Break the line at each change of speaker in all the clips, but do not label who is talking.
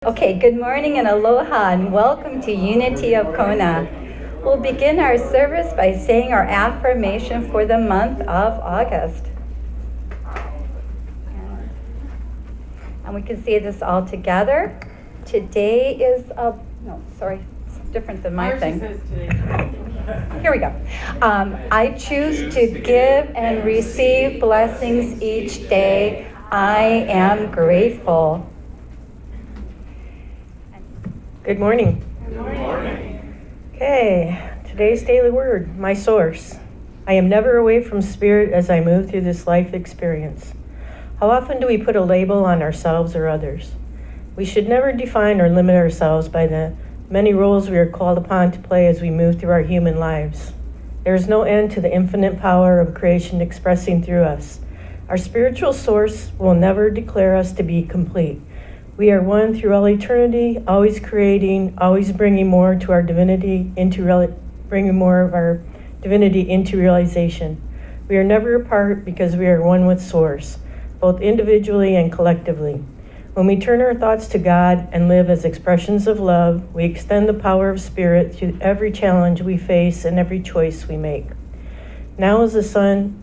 Okay, good morning and aloha and welcome to Unity of Kona. We'll begin our service by saying our affirmation for the month of August. And we can say this all together. Today is it's different than my thing. Here we go. I choose to give and receive blessings each day. I am grateful.
Good morning.
Good morning.
Okay, today's daily word, my source. I am never away from spirit as I move through this life experience. How often do we put a label on ourselves or others? We should never define or limit ourselves by the many roles we are called upon to play as we move through our human lives. There is no end to the infinite power of creation expressing through us. Our spiritual source will never declare us to be complete. We are one through all eternity, always creating, always bringing more to our divinity bringing more of our divinity into realization. We are never apart because we are one with Source, both individually and collectively. When we turn our thoughts to God and live as expressions of love, we extend the power of Spirit through every challenge we face and every choice we make. Now as the Son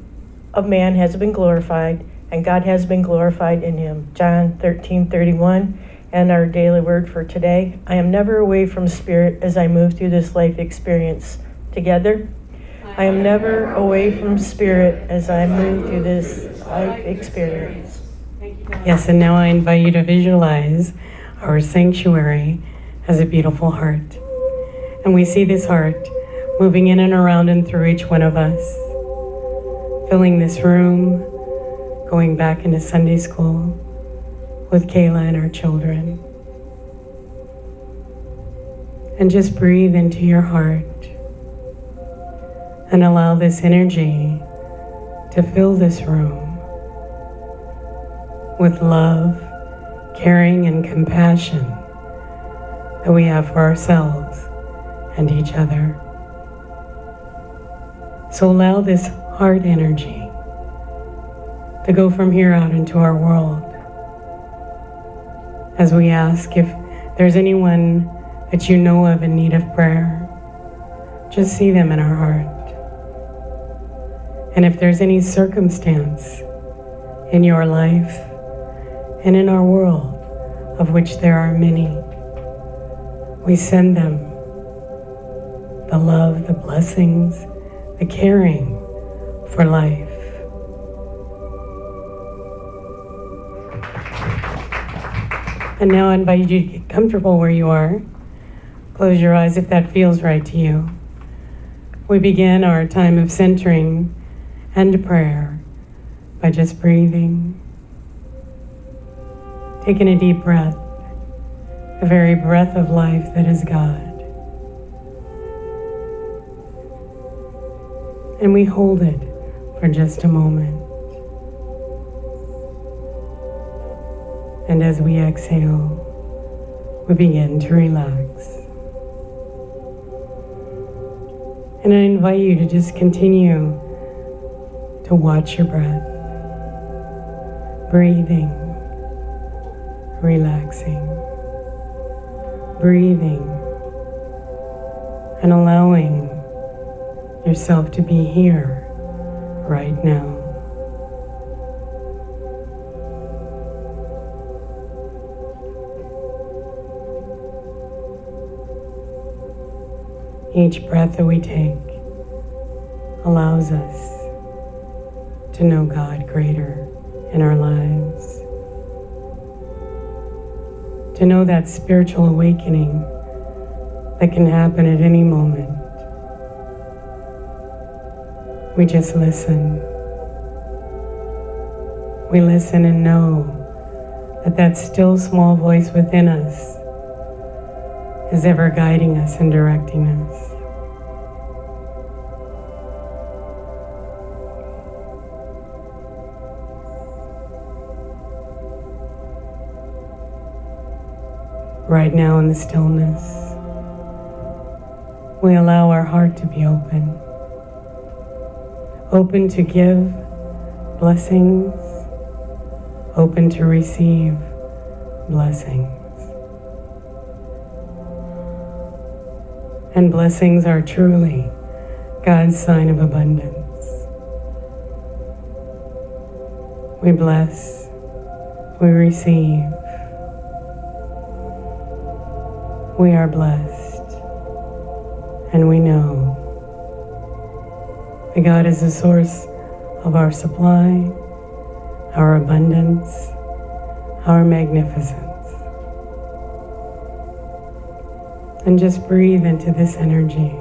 of Man has been glorified, and God has been glorified in him. John 13:31, and our daily word for today. I am never away from spirit as I move through this life experience. Together, I am never away from spirit as I move through this life experience.
Yes, and now I invite you to visualize our sanctuary as a beautiful heart. And we see this heart moving in and around and through each one of us, filling this room, going back into Sunday school with Kayla and our children. And just breathe into your heart and allow this energy to fill this room with love, caring, and compassion that we have for ourselves and each other. So allow this heart energy to go from here out into our world. As we ask if there's anyone that you know of in need of prayer, just see them in our heart. And if there's any circumstance in your life and in our world, of which there are many, we send them the love, the blessings, the caring for life. And now I invite you to get comfortable where you are. Close your eyes if that feels right to you. We begin our time of centering and prayer by just breathing, taking a deep breath, the very breath of life that is God. And we hold it for just a moment. And as we exhale, we begin to relax. And I invite you to just continue to watch your breath, breathing, relaxing, breathing, and allowing yourself to be here right now. Each breath that we take allows us to know God greater in our lives, to know that spiritual awakening that can happen at any moment. We just listen. We listen and know that that still small voice within us is ever guiding us and directing us. Right now in the stillness, we allow our heart to be open. Open to give blessings, open to receive blessings. And blessings are truly God's sign of abundance. We bless, we receive. We are blessed, and we know that God is the source of our supply, our abundance, our magnificence. And just breathe into this energy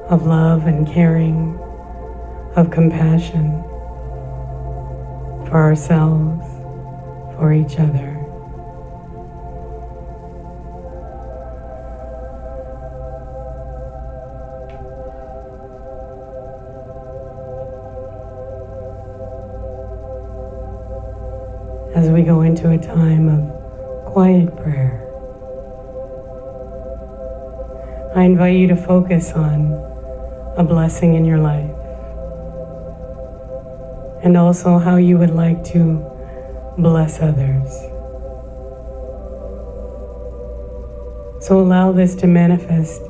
of love and caring, of compassion for ourselves, for each other. As we go into a time of quiet prayer, I invite you to focus on a blessing in your life, and also how you would like to bless others. So allow this to manifest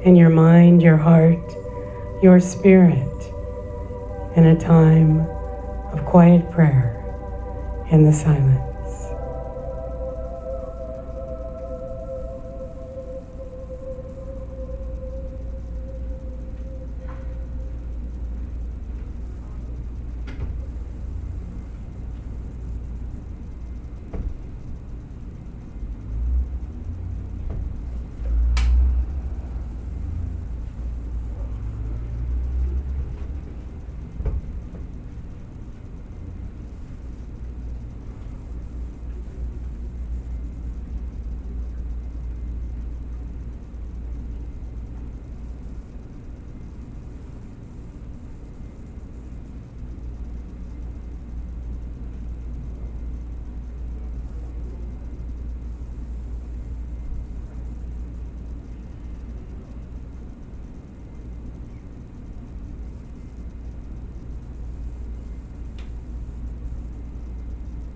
in your mind, your heart, your spirit, in a time of quiet prayer in the silence.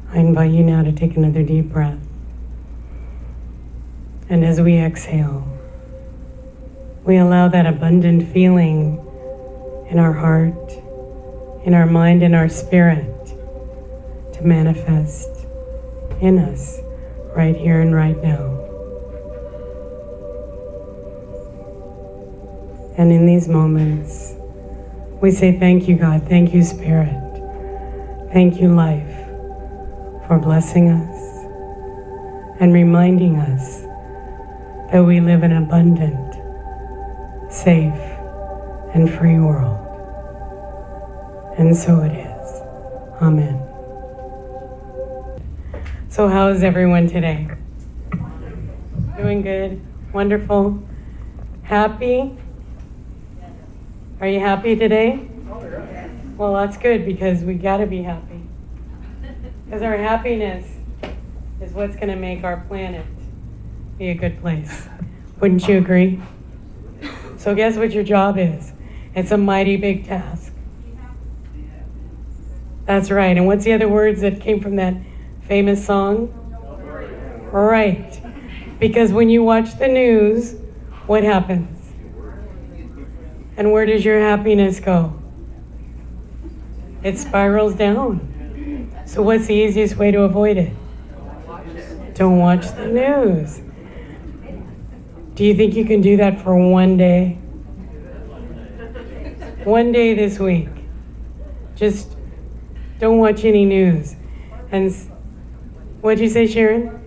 I invite you now to take another deep breath. And as we exhale, we allow that abundant feeling in our heart, in our mind, in our spirit to manifest in us right here and right now. And in these moments, we say thank you, God. Thank you, Spirit. Thank you, life, for blessing us and reminding us that we live in an abundant, safe, and free world. And so it is. Amen. So how is everyone today? Doing good? Wonderful? Happy? Are you happy today? Well, that's good, because we gotta be happy. Because our happiness is what's going to make our planet be a good place. Wouldn't you agree? So guess what your job is? It's a mighty big task. That's right. And what's the other words that came from that famous song? Right. Because when you watch the news, what happens? And where does your happiness go? It spirals down. So what's the easiest way to avoid it? Don't watch the news. Do you think you can do that for one day? One day this week. Just don't watch any news. And what'd you say, Sharon?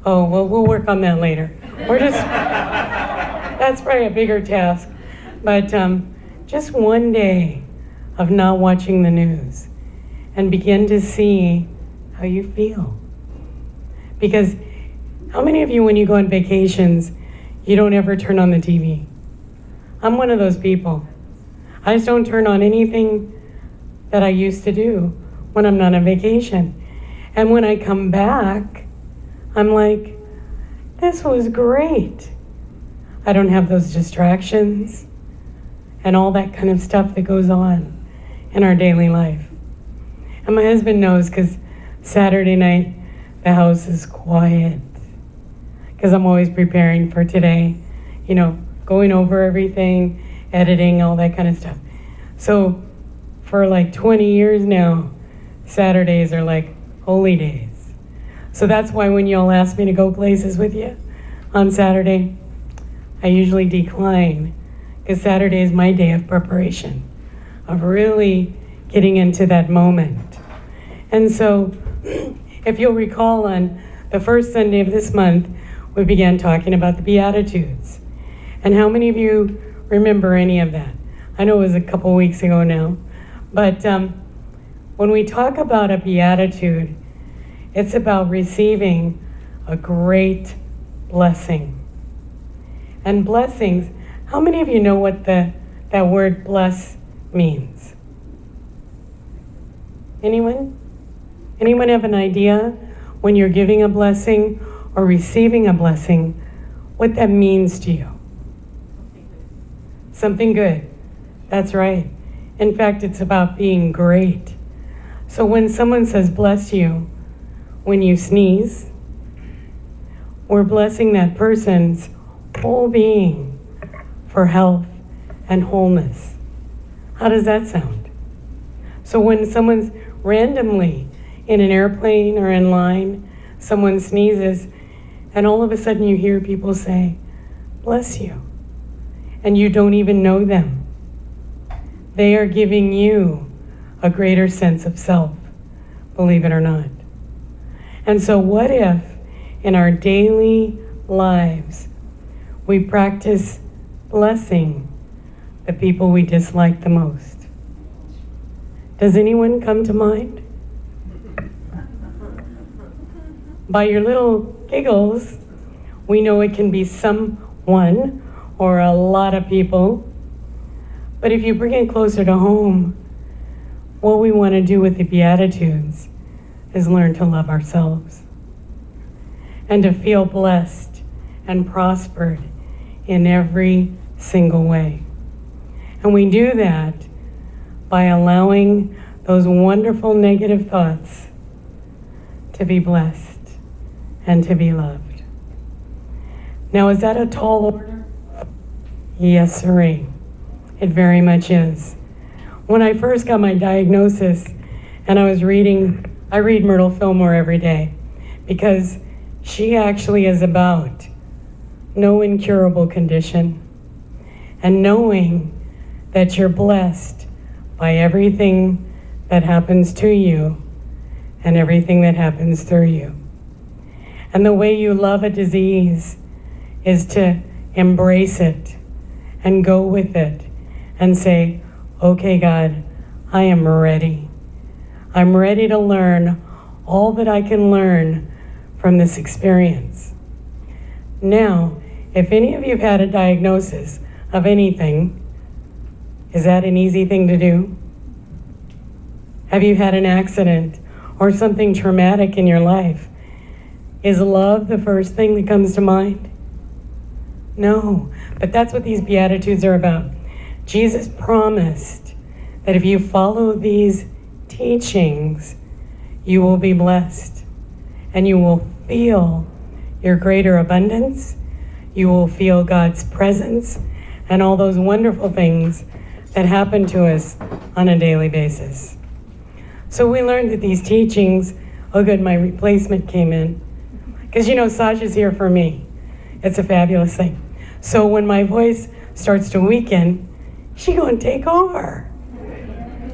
Oh, well, we'll work on that later. We're just, that's probably a bigger task. But just one day of not watching the news, and begin to see how you feel. Because how many of you, when you go on vacations, you don't ever turn on the TV? I'm one of those people. I just don't turn on anything that I used to do when I'm not on vacation. And when I come back, I'm like, this was great. I don't have those distractions and all that kind of stuff that goes on in our daily life. And my husband knows, because Saturday night, the house is quiet. because I'm always preparing for today, going over everything, editing, all that kind of stuff. So for like 20 years now, Saturdays are like holy days. So that's why when y'all ask me to go places with you on Saturday, I usually decline, because Saturday is my day of preparation, of really getting into that moment. And so if you'll recall, on the first Sunday of this month, we began talking about the Beatitudes. And how many of you remember any of that? I know it was a couple weeks ago now. But when we talk about a Beatitude, it's about receiving a great blessing. And blessings, how many of you know what that word bless means? Anyone? Anyone have an idea when you're giving a blessing or receiving a blessing, what that means to you? Something good. That's right. In fact, it's about being great. So when someone says bless you, when you sneeze, we're blessing that person's whole being for health and wholeness. How does that sound? So when someone's randomly in an airplane or in line, someone sneezes, and all of a sudden you hear people say, bless you, and you don't even know them. They are giving you a greater sense of self, believe it or not. And so what if in our daily lives we practice blessing the people we dislike the most? Does anyone come to mind? By your little giggles, we know it can be someone or a lot of people. But if you bring it closer to home, what we want to do with the Beatitudes is learn to love ourselves and to feel blessed and prospered in every single way. And we do that by allowing those wonderful negative thoughts to be blessed and to be loved. Now, is that a tall order? Yes, sirree. It very much is. When I first got my diagnosis, and I read Myrtle Fillmore every day, because she actually is about no incurable condition and knowing that you're blessed by everything that happens to you and everything that happens through you. And the way you love a disease is to embrace it and go with it and say, okay, God, I am ready. I'm ready to learn all that I can learn from this experience. Now, if any of you have had a diagnosis of anything, is that an easy thing to do? Have you had an accident or something traumatic in your life? Is love the first thing that comes to mind? No, but that's what these Beatitudes are about. Jesus promised that if you follow these teachings, you will be blessed and you will feel your greater abundance. You will feel God's presence and all those wonderful things that happen to us on a daily basis. So we learned that these teachings, oh good, my replacement came in. Because Sasha's here for me. It's a fabulous thing. So when my voice starts to weaken, she gonna take over.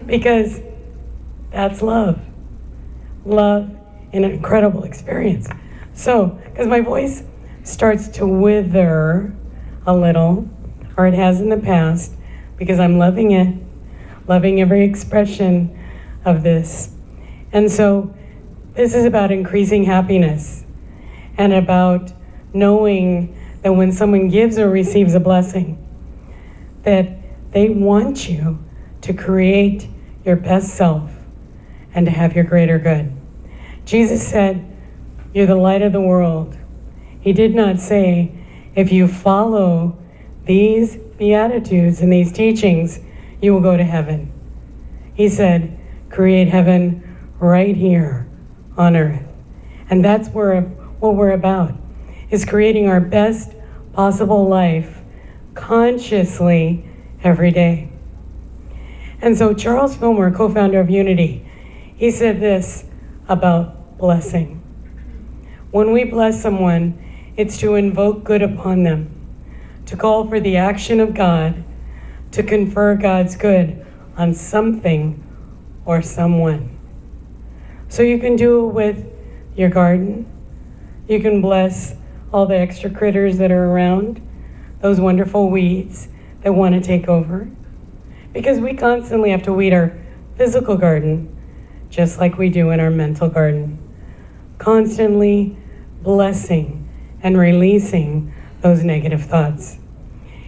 Because that's love. Love in an incredible experience. So, because my voice starts to wither a little, or it has in the past, because I'm loving it, loving every expression of this. And so this is about increasing happiness and about knowing that when someone gives or receives a blessing, that they want you to create your best self and to have your greater good. Jesus said, you're the light of the world. He did not say, if you follow these Beatitudes and these teachings, you will go to heaven. He said, create heaven right here on earth. And that's what we're about, is creating our best possible life consciously every day. And so Charles Fillmore, co-founder of Unity, he said this about blessing. When we bless someone, it's to invoke good upon them, to call for the action of God, to confer God's good on something or someone. So you can do it with your garden. You can bless all the extra critters that are around, those wonderful weeds that want to take over. Because we constantly have to weed our physical garden, just like we do in our mental garden. Constantly blessing and releasing those negative thoughts.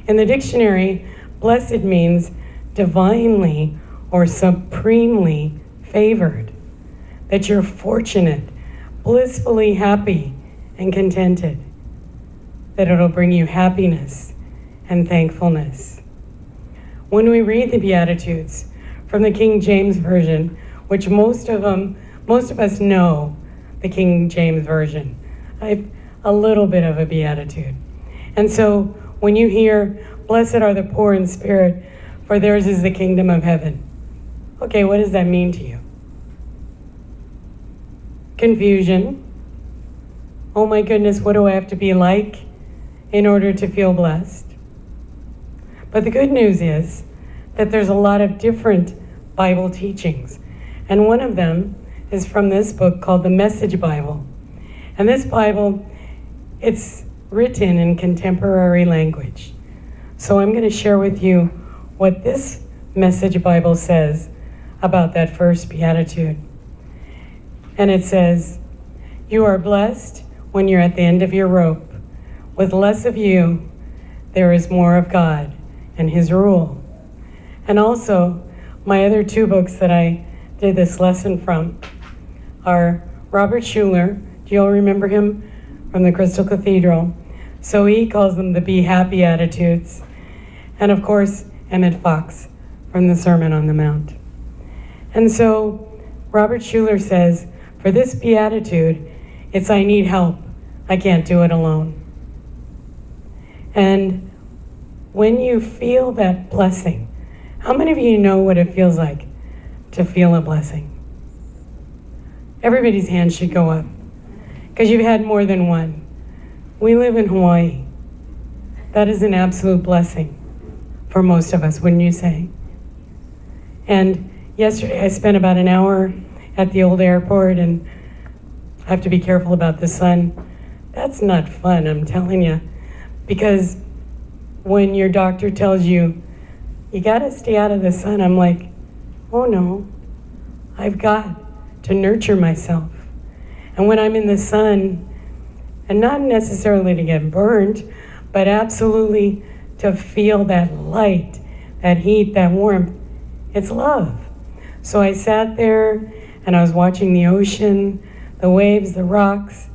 In the dictionary, blessed means divinely or supremely favored, that you're fortunate, blissfully happy and contented, that it'll bring you happiness and thankfulness. When we read the Beatitudes from the King James Version, which most of us know the King James Version, I have a little bit of a beatitude. And so when you hear, blessed are the poor in spirit, for theirs is the kingdom of heaven. Okay, what does that mean to you? Confusion. Oh my goodness, what do I have to be like in order to feel blessed? But the good news is that there's a lot of different Bible teachings. And one of them is from this book called the Message Bible. And this Bible, it's written in contemporary language. So I'm going to share with you what this Message Bible says about that first beatitude. And it says, "You are blessed when you're at the end of your rope. With less of you, there is more of God and His rule." And also, my other two books that I did this lesson from are Robert Schuller. Do you all remember him from the Crystal Cathedral? So he calls them the Be Happy Attitudes. And of course, Emmett Fox from the Sermon on the Mount. And so Robert Schuller says, for this beatitude, it's I need help. I can't do it alone. And when you feel that blessing, how many of you know what it feels like to feel a blessing? Everybody's hand should go up, because you've had more than one. We live in Hawaii. That is an absolute blessing for most of us, wouldn't you say? And yesterday I spent about an hour at the old airport, and I have to be careful about the sun. That's not fun, I'm telling you, because when your doctor tells you, you gotta stay out of the sun, I'm like, oh no, I've got to nurture myself. And when I'm in the sun, and not necessarily to get burnt, but absolutely to feel that light, that heat, that warmth, it's love. So I sat there and I was watching the ocean, the waves, the rocks,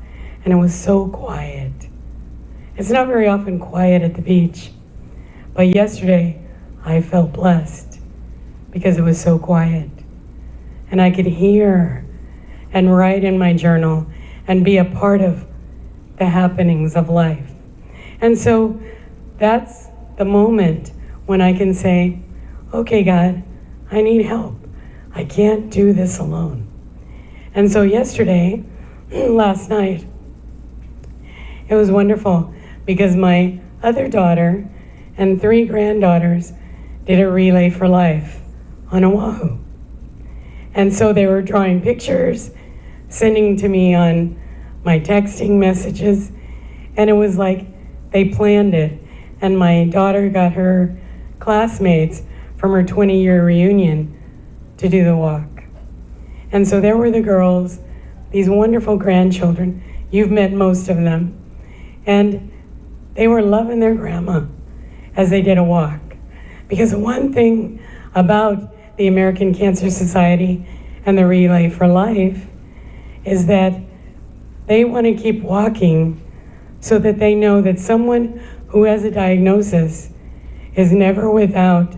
and it was so quiet. It's not very often quiet at the beach, but yesterday I felt blessed because it was so quiet. And I could hear and write in my journal and be a part of the happenings of life. And so that's the moment when I can say, okay, God, I need help. I can't do this alone. And so yesterday, last night, it was wonderful because my other daughter and 3 granddaughters did a relay for life on Oahu. And so they were drawing pictures, sending to me on my texting messages, and it was like they planned it. And my daughter got her classmates from her 20-year reunion to do the walk. And so there were the girls, these wonderful grandchildren. You've met most of them. And they were loving their grandma as they did a walk. Because one thing about the American Cancer Society and the Relay for Life is that they want to keep walking so that they know that someone who has a diagnosis is never without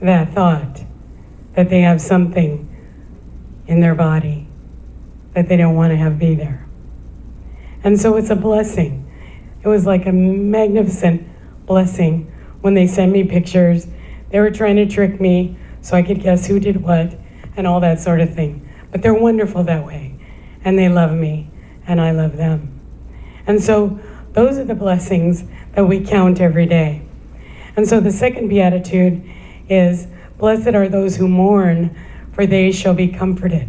that thought that they have something in their body that they don't want to have be there. And so it's a blessing. It was like a magnificent blessing when they sent me pictures. They were trying to trick me so I could guess who did what and all that sort of thing. But they're wonderful that way, and they love me, and I love them. And so those are the blessings that we count every day. And so the second beatitude is, blessed are those who mourn, for they shall be comforted.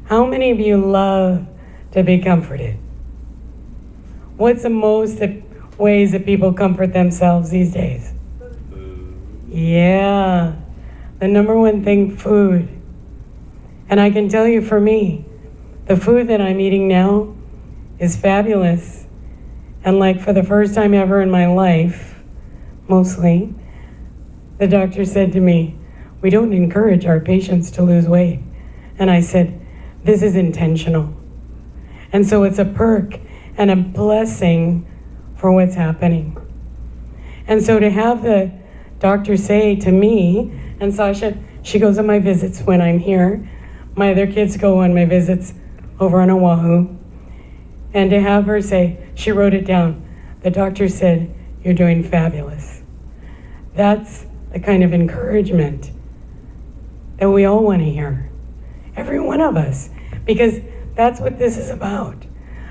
How many of you love to be comforted? What's the most ways that people comfort themselves these days? Yeah, the number one thing, food. And I can tell you, for me, the food that I'm eating now is fabulous. And like for the first time ever in my life, mostly, the doctor said to me, we don't encourage our patients to lose weight. And I said, this is intentional. And so it's a perk and a blessing for what's happening. And so to have the doctor say to me, and Sasha, she goes on my visits when I'm here. My other kids go on my visits over on Oahu. And to have her say, she wrote it down, the doctor said, you're doing fabulous. That's the kind of encouragement that we all want to hear. Every one of us. Because that's what this is about.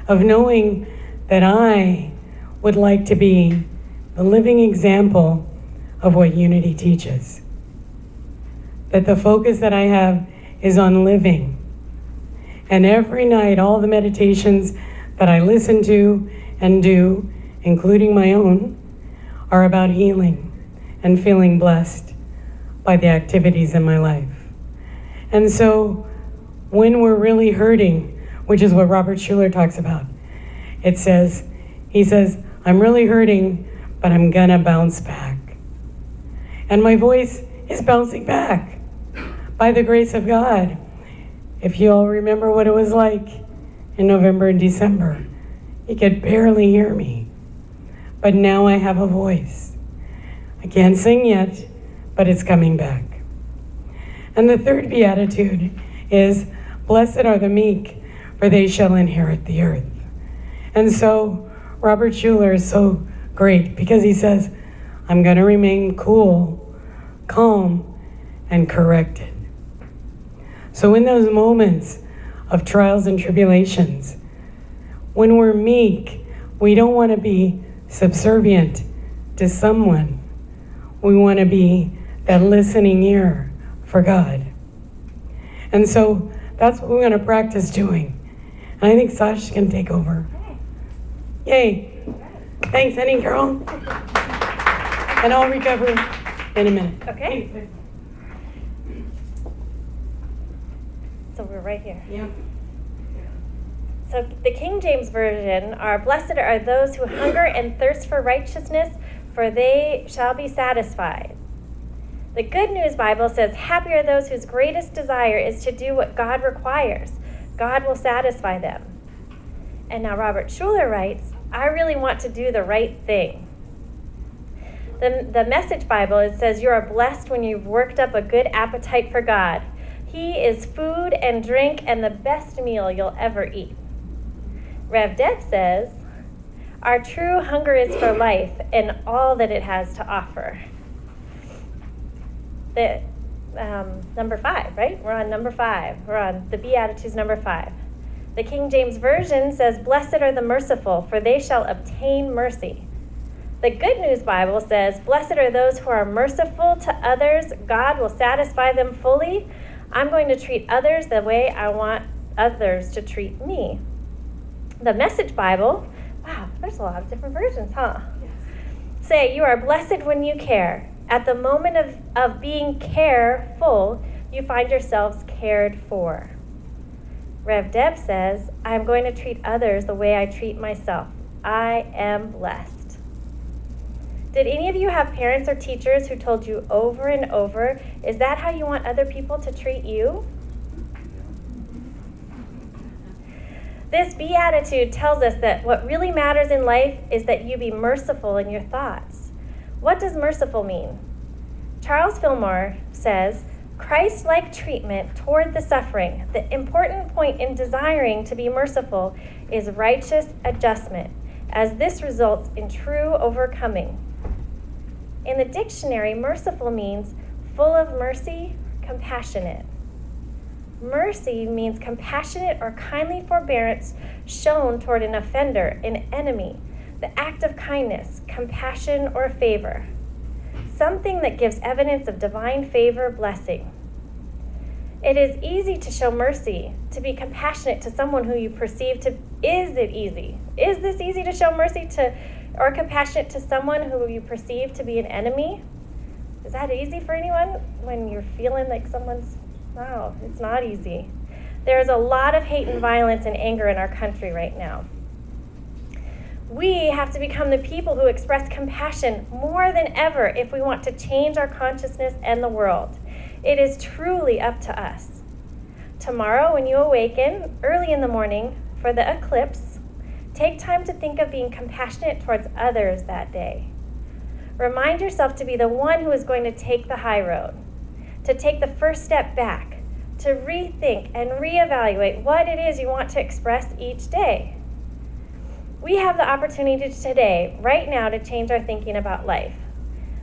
Of knowing that I would like to be the living example of what unity teaches. That the focus that I have is on living. And every night, all the meditations that I listen to and do, including my own, are about healing and feeling blessed by the activities in my life. And so when we're really hurting, which is what Robert Schuller talks about, he says, I'm really hurting, but I'm gonna bounce back. And my voice is bouncing back by the grace of God. If you all remember what it was like in November and December, you could barely hear me. But now I have a voice. I can't sing yet, but it's coming back. And the third beatitude is, blessed are the meek, for they shall inherit the earth. And so Robert Schuller is so great because he says, I'm going to remain cool, calm, and corrected. So in those moments of trials and tribulations, when we're meek, we don't want to be subservient to someone. We want to be that listening ear for God. And so that's what we're going to practice doing. And I think Sasha's going to take over. Yay. Thanks, honey girl. And I'll recover in a minute.
Okay. So we're right here.
Yeah.
So the King James Version are, blessed are those who hunger and thirst for righteousness, for they shall be satisfied. The Good News Bible says, happy are those whose greatest desire is to do what God requires. God will satisfy them. And now Robert Schuller writes, I really want to do the right thing. The Message Bible, it says, you are blessed when you've worked up a good appetite for God. He is food and drink and the best meal you'll ever eat. Rev Deb says, our true hunger is for life and all that it has to offer. Number 5, right? We're on number 5. We're on the Beatitudes number 5. The King James Version says, blessed are the merciful, for they shall obtain mercy. The Good News Bible says, blessed are those who are merciful to others. God will satisfy them fully. I'm going to treat others the way I want others to treat me. The Message Bible, wow, there's a lot of different versions, huh? Yes. Say, you are blessed when you care. At the moment of being careful, you find yourselves cared for. Rev Deb says, I'm going to treat others the way I treat myself. I am blessed. Did any of you have parents or teachers who told you over and over, is that how you want other people to treat you? This beatitude tells us that what really matters in life is that you be merciful in your thoughts. What does merciful mean? Charles Fillmore says, Christ-like treatment toward the suffering. The important point in desiring to be merciful is righteous adjustment. as this results in true overcoming. In the dictionary, merciful means full of mercy, compassionate. Mercy means compassionate or kindly forbearance shown toward an offender, an enemy, the act of kindness, compassion, or favor. Something that gives evidence of divine favor, blessing. It is easy to show mercy, to be compassionate to someone who you perceive to... Is it easy? Is this easy to show mercy to or compassionate to someone who you perceive to be an enemy? Is that easy for anyone when you're feeling like someone's... No, it's not easy. There's a lot of hate and violence and anger in our country right now. We have to become the people who express compassion more than ever if we want to change our consciousness and the world. It is truly up to us. Tomorrow, when you awaken early in the morning for the eclipse, take time to think of being compassionate towards others that day. Remind yourself to be the one who is going to take the high road, to take the first step back, to rethink and reevaluate what it is you want to express each day. We have the opportunity today, right now, to change our thinking about life.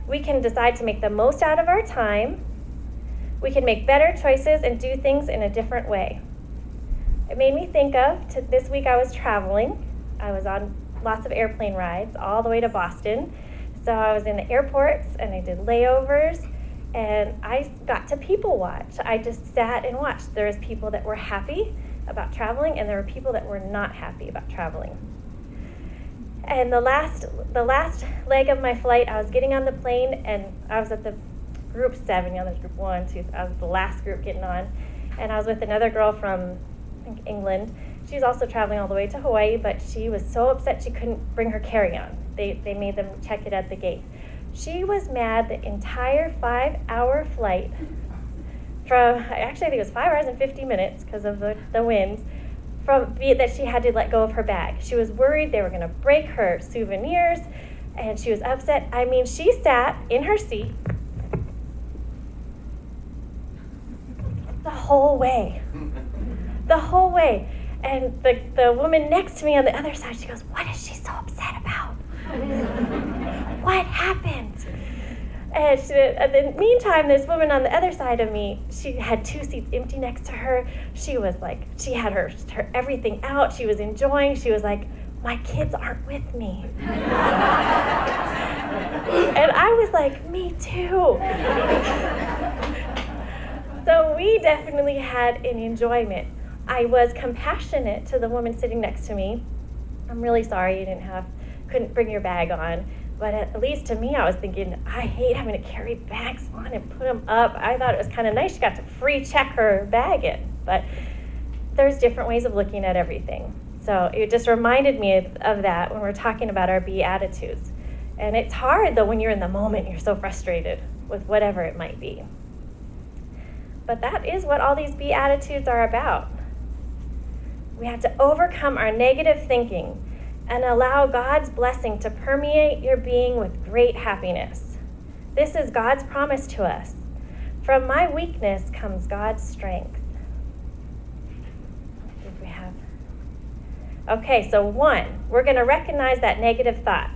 We can decide to make the most out of our time. We can make better choices and do things in a different way. It made me think of, this week I was traveling. I was on lots of airplane rides all the way to Boston. So I was in the airports and I did layovers and I got to people watch. I just sat and watched. There was people that were happy about traveling and there were people that were not happy about traveling. And the last leg of my flight, I was getting on the plane and I was at the group 7, there's group 1, 2, I was the last group getting on. And I was with another girl from, I think, England. She was also traveling all the way to Hawaii, but she was so upset she couldn't bring her carry-on. They made them check it at the gate. She was mad the entire 5-hour flight from, actually I think it was 5 hours and 50 minutes because of the winds, that she had to let go of her bag. She was worried they were going to break her souvenirs, and she was upset. I mean, she sat in her seat the whole way. The whole way. And the woman next to me on the other side, she goes, "What is she so upset about? What happened?" And in the meantime, this woman on the other side of me, she had 2 seats empty next to her. She was like, she had her everything out. She was enjoying. She was like, "My kids aren't with me." And I was like, "Me too." So we definitely had an enjoyment. I was compassionate to the woman sitting next to me. "I'm really sorry you couldn't bring your bag on." But at least to me, I was thinking, I hate having to carry bags on and put them up. I thought it was kind of nice. She got to free check her bag in. But there's different ways of looking at everything. So it just reminded me of that when we're talking about our Beatitudes. And it's hard, though, when you're in the moment, you're so frustrated with whatever it might be. But that is what all these Beatitudes are about. We have to overcome our negative thinking and allow God's blessing to permeate your being with great happiness. This is God's promise to us. From my weakness comes God's strength. What do we have? Okay, so 1, we're going to recognize that negative thought.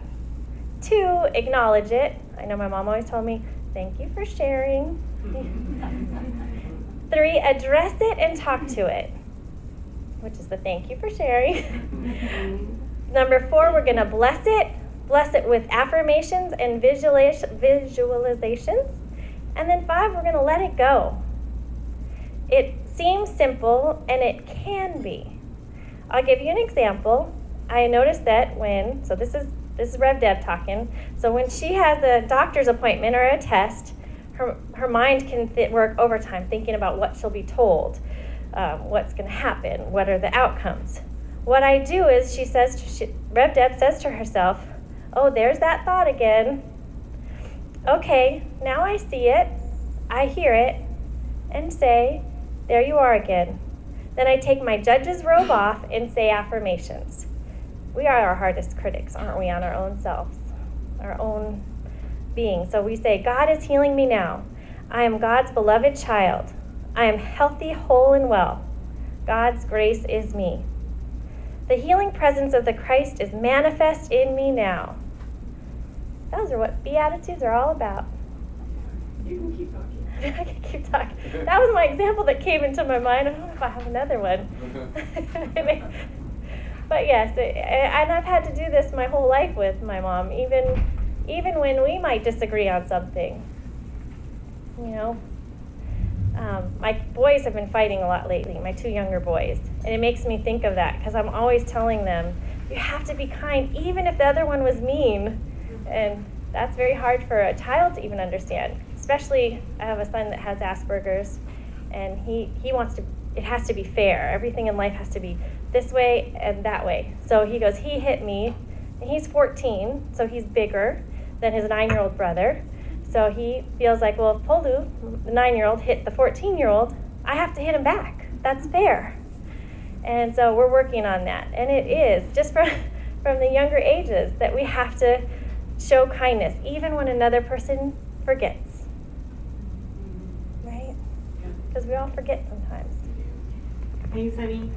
2, acknowledge it. I know my mom always told me, "Thank you for sharing." 3, address it and talk to it, which is the thank you for sharing. Number 4, we're going to bless it with affirmations and visualizations. And then 5, we're going to let it go. It seems simple, and it can be. I'll give you an example. I noticed that this is Rev Deb talking. So when she has a doctor's appointment or a test, her mind can work overtime thinking about what she'll be told, what's going to happen, what are the outcomes. What I do is Rev Deb says to herself, "Oh, there's that thought again. Okay, now I see it, I hear it, and say, there you are again." Then I take my judge's robe off and say affirmations. We are our hardest critics, aren't we, on our own selves, our own being. So we say, "God is healing me now. I am God's beloved child. I am healthy, whole, and well. God's grace is me." The healing presence of the Christ is manifest in me now. Those are what Beatitudes are all about.
You can keep talking.
I can keep talking. That was my example that came into my mind. I don't know if I have another one. But yes, and I've had to do this my whole life with my mom, even when we might disagree on something. You know, my boys have been fighting a lot lately, my 2 younger boys, and it makes me think of that because I'm always telling them, you have to be kind, even if the other one was mean. And that's very hard for a child to even understand. Especially, I have a son that has Asperger's, and he wants to, it has to be fair. Everything in life has to be this way and that way. So he goes, he hit me, and he's 14, so he's bigger than his 9-year-old brother. So he feels like, well, if Polu, the 9-year-old, hit the 14-year-old, I have to hit him back. That's fair. And so we're working on that. And it is, just from the younger ages, that we have to show kindness, even when another person forgets. Right? Because we all forget sometimes.
Thanks, honey.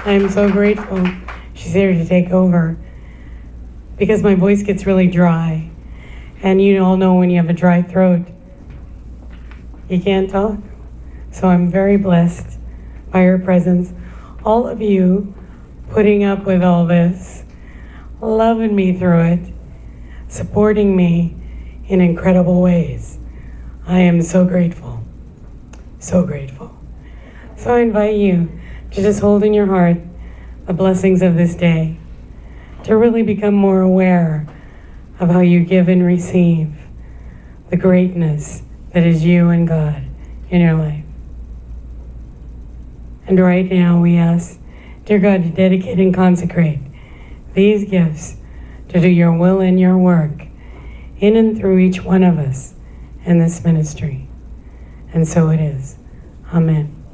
I'm so grateful she's here to take over because my voice gets really dry. And you all know when you have a dry throat, you can't talk. So I'm very blessed by her presence. All of you putting up with all this, loving me through it, supporting me in incredible ways. I am so grateful, so grateful. So I invite you to just hold in your heart the blessings of this day, to really become more aware of how you give and receive the greatness that is you and God in your life. And right now we ask, dear God, to dedicate and consecrate these gifts to do your will and your work in and through each one of us in this ministry. And so it is. Amen.